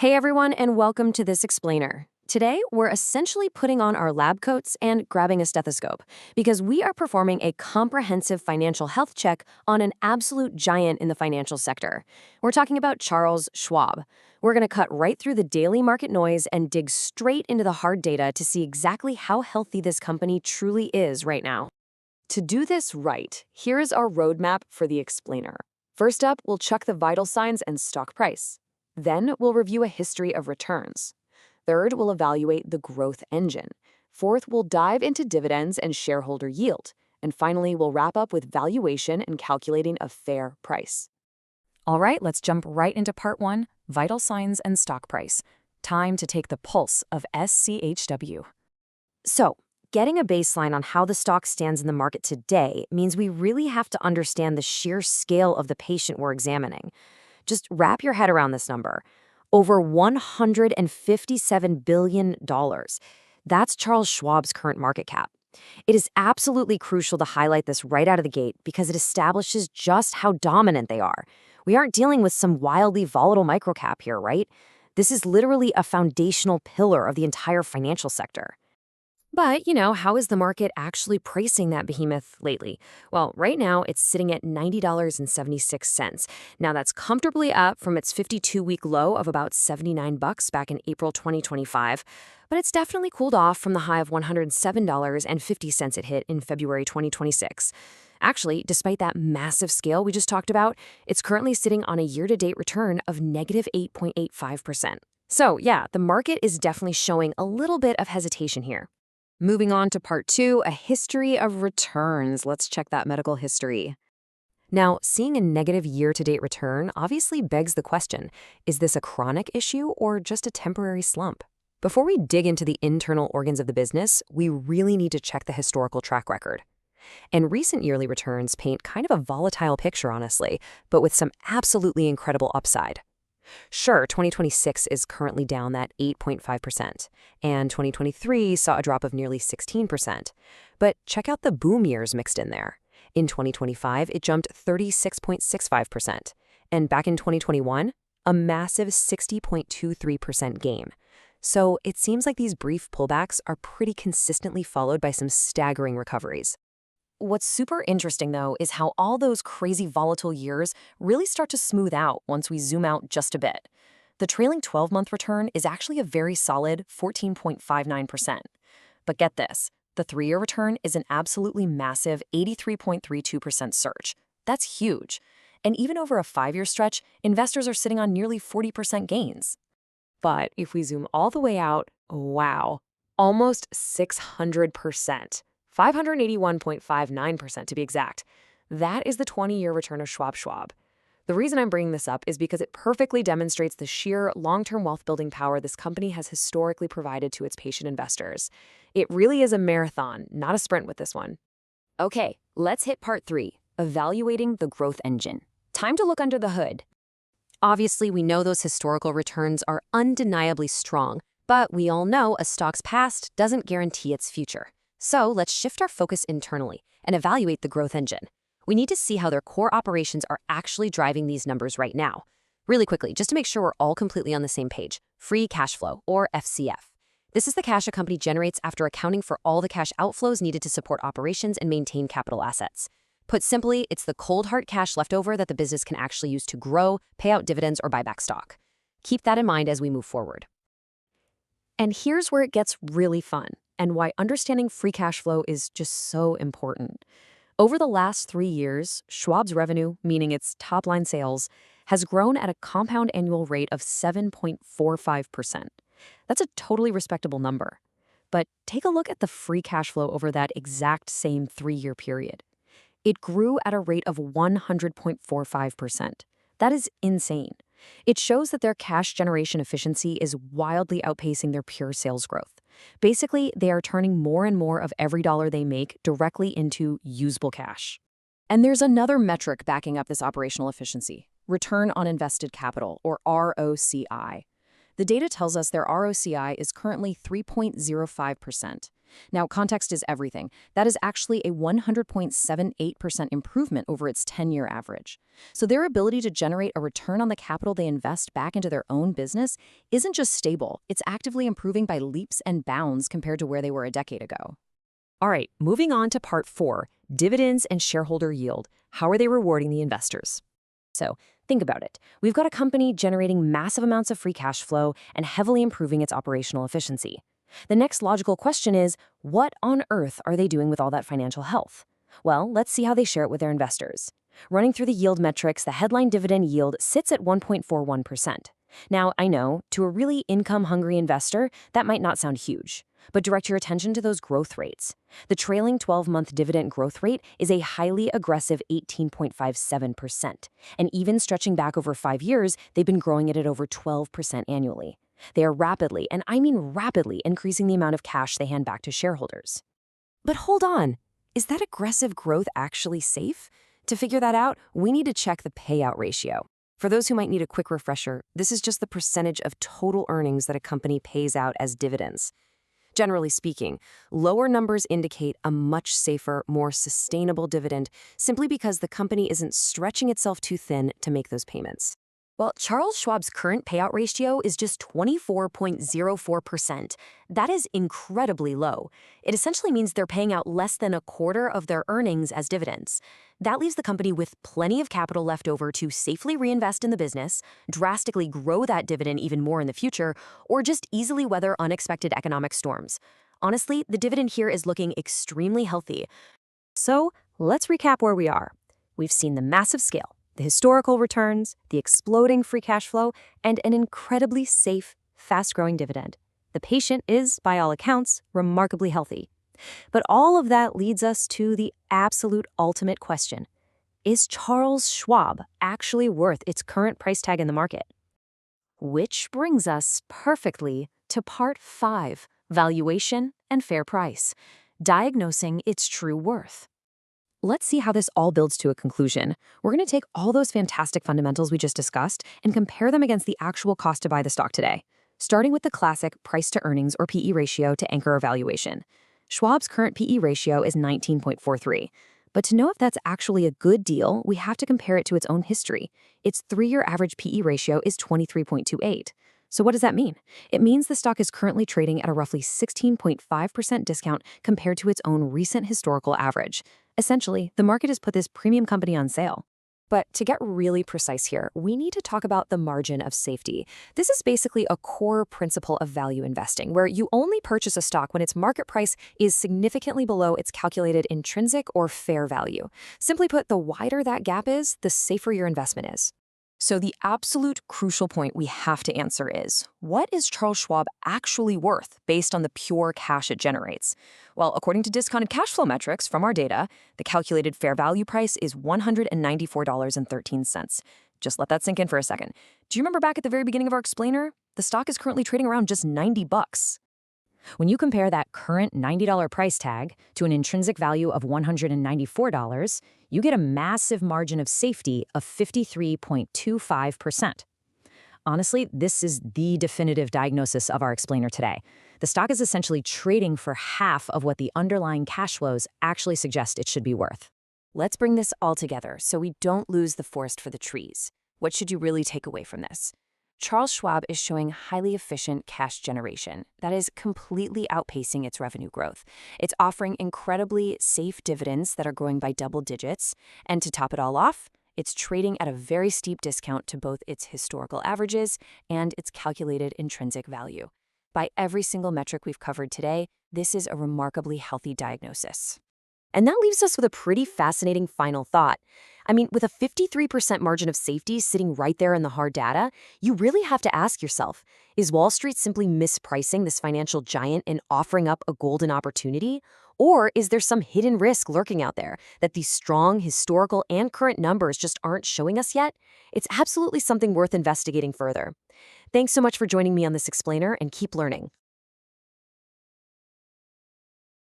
Hey everyone, and welcome to this explainer. Today, we're essentially putting on our lab coats and grabbing a stethoscope because we are performing a comprehensive financial health check on an absolute giant in the financial sector. We're talking about Charles Schwab. We're going to cut right through the daily market noise and dig straight into the hard data to see exactly how healthy this company truly is right now. To do this right, here is our roadmap for the explainer. First up, we'll check the vital signs and stock price. Then we'll review a history of returns. Third, we'll evaluate the growth engine. Fourth, we'll dive into dividends and shareholder yield. And finally, we'll wrap up with valuation and calculating a fair price. All right, let's jump right into part one, vital signs and stock price. Time to take the pulse of SCHW. So, getting a baseline on how the stock stands in the market today means we really have to understand the sheer scale of the patient we're examining. Just wrap your head around this number. Over $157 billion. That's Charles Schwab's current market cap. It is absolutely crucial to highlight this right out of the gate because it establishes just how dominant they are. We aren't dealing with some wildly volatile microcap here, right? This is literally a foundational pillar of the entire financial sector. But, how is the market actually pricing that behemoth lately? Well, right now, it's sitting at $90.76. Now, that's comfortably up from its 52-week low of about $79 back in April 2025, but it's definitely cooled off from the high of $107.50 it hit in February 2026. Actually, despite that massive scale we just talked about, it's currently sitting on a year-to-date return of negative 8.85%. So, yeah, the market is definitely showing a little bit of hesitation here. Moving on to part two, a history of returns. Let's check that medical history. Now, seeing a negative year-to-date return obviously begs the question, is this a chronic issue or just a temporary slump? Before we dig into the internal organs of the business, we really need to check the historical track record. And recent yearly returns paint kind of a volatile picture, honestly, but with some absolutely incredible upside. Sure, 2026 is currently down that 8.5%, and 2023 saw a drop of nearly 16%. But check out the boom years mixed in there. In 2025, it jumped 36.65%, and back in 2021, a massive 60.23% gain. So it seems like these brief pullbacks are pretty consistently followed by some staggering recoveries. What's super interesting, though, is how all those crazy volatile years really start to smooth out once we zoom out just a bit. The trailing 12-month return is actually a very solid 14.59%. But get this, the 3-year return is an absolutely massive 83.32% surge. That's huge. And even over a 5-year stretch, investors are sitting on nearly 40% gains. But if we zoom all the way out, wow, almost 600%. 581.59% to be exact. That is the 20-year return of Schwab. The reason I'm bringing this up is because it perfectly demonstrates the sheer long-term wealth-building power this company has historically provided to its patient investors. It really is a marathon, not a sprint with this one. Okay, let's hit part 3, evaluating the growth engine. Time to look under the hood. Obviously, we know those historical returns are undeniably strong, but we all know a stock's past doesn't guarantee its future. So let's shift our focus internally and evaluate the growth engine. We need to see how their core operations are actually driving these numbers right now. Really quickly, just to make sure we're all completely on the same page, free cash flow, or FCF. This is the cash a company generates after accounting for all the cash outflows needed to support operations and maintain capital assets. Put simply, it's the cold hard cash left over that the business can actually use to grow, pay out dividends, or buy back stock. Keep that in mind as we move forward. And here's where it gets really fun, and why understanding free cash flow is just so important. Over the last 3 years, Schwab's revenue, meaning its top-line sales, has grown at a compound annual rate of 7.45%. That's a totally respectable number. But take a look at the free cash flow over that exact same 3-year period. It grew at a rate of 100.45%. That is insane. It shows that their cash generation efficiency is wildly outpacing their pure sales growth. Basically, they are turning more and more of every dollar they make directly into usable cash. And there's another metric backing up this operational efficiency, return on invested capital, or ROCI. The data tells us their ROCI is currently 3.05%. Now, context is everything. That is actually a 100.78% improvement over its 10-year average. So their ability to generate a return on the capital they invest back into their own business isn't just stable, it's actively improving by leaps and bounds compared to where they were a decade ago. All right, moving on to part 4, dividends and shareholder yield. How are they rewarding the investors? So think about it. We've got a company generating massive amounts of free cash flow and heavily improving its operational efficiency. The next logical question is, what on earth are they doing with all that financial health? Well, let's see how they share it with their investors. Running through the yield metrics, the headline dividend yield sits at 1.41%. Now, I know, to a really income-hungry investor, that might not sound huge. But direct your attention to those growth rates. The trailing 12-month dividend growth rate is a highly aggressive 18.57%. And even stretching back over 5 years, they've been growing it at over 12% annually. They are rapidly, and I mean rapidly, increasing the amount of cash they hand back to shareholders. But hold on, is that aggressive growth actually safe? To figure that out, we need to check the payout ratio. For those who might need a quick refresher, this is just the percentage of total earnings that a company pays out as dividends. Generally speaking, lower numbers indicate a much safer, more sustainable dividend simply because the company isn't stretching itself too thin to make those payments. Well, Charles Schwab's current payout ratio is just 24.04%. That is incredibly low. It essentially means they're paying out less than a quarter of their earnings as dividends. That leaves the company with plenty of capital left over to safely reinvest in the business, drastically grow that dividend even more in the future, or just easily weather unexpected economic storms. Honestly, the dividend here is looking extremely healthy. So, let's recap where we are. We've seen the massive scale, the historical returns, the exploding free cash flow, and an incredibly safe, fast-growing dividend. The patient is, by all accounts, remarkably healthy. But all of that leads us to the absolute ultimate question. Is Charles Schwab actually worth its current price tag in the market? Which brings us perfectly to part 5, valuation and fair price, diagnosing its true worth. Let's see how this all builds to a conclusion. We're going to take all those fantastic fundamentals we just discussed and compare them against the actual cost to buy the stock today, starting with the classic price-to-earnings or PE ratio to anchor our valuation. Schwab's current PE ratio is 19.43. But to know if that's actually a good deal, we have to compare it to its own history. Its 3-year average PE ratio is 23.28. So what does that mean? It means the stock is currently trading at a roughly 16.5% discount compared to its own recent historical average. Essentially, the market has put this premium company on sale. But to get really precise here, we need to talk about the margin of safety. This is basically a core principle of value investing, where you only purchase a stock when its market price is significantly below its calculated intrinsic or fair value. Simply put, the wider that gap is, the safer your investment is. So the absolute crucial point we have to answer is, what is Charles Schwab actually worth based on the pure cash it generates? Well, according to discounted cash flow metrics from our data, the calculated fair value price is $194.13. Just let that sink in for a second. Do you remember back at the very beginning of our explainer? The stock is currently trading around just $90. When you compare that current $90 price tag to an intrinsic value of $194, you get a massive margin of safety of 53.25%. Honestly, this is the definitive diagnosis of our explainer today. The stock is essentially trading for half of what the underlying cash flows actually suggest it should be worth. Let's bring this all together so we don't lose the forest for the trees. What should you really take away from this? Charles Schwab is showing highly efficient cash generation that is completely outpacing its revenue growth. It's offering incredibly safe dividends that are growing by double digits. And to top it all off, it's trading at a very steep discount to both its historical averages and its calculated intrinsic value. By every single metric we've covered today, this is a remarkably healthy diagnosis. And that leaves us with a pretty fascinating final thought. I mean, with a 53% margin of safety sitting right there in the hard data, you really have to ask yourself, is Wall Street simply mispricing this financial giant and offering up a golden opportunity? Or is there some hidden risk lurking out there that these strong historical and current numbers just aren't showing us yet? It's absolutely something worth investigating further. Thanks so much for joining me on this explainer, and keep learning.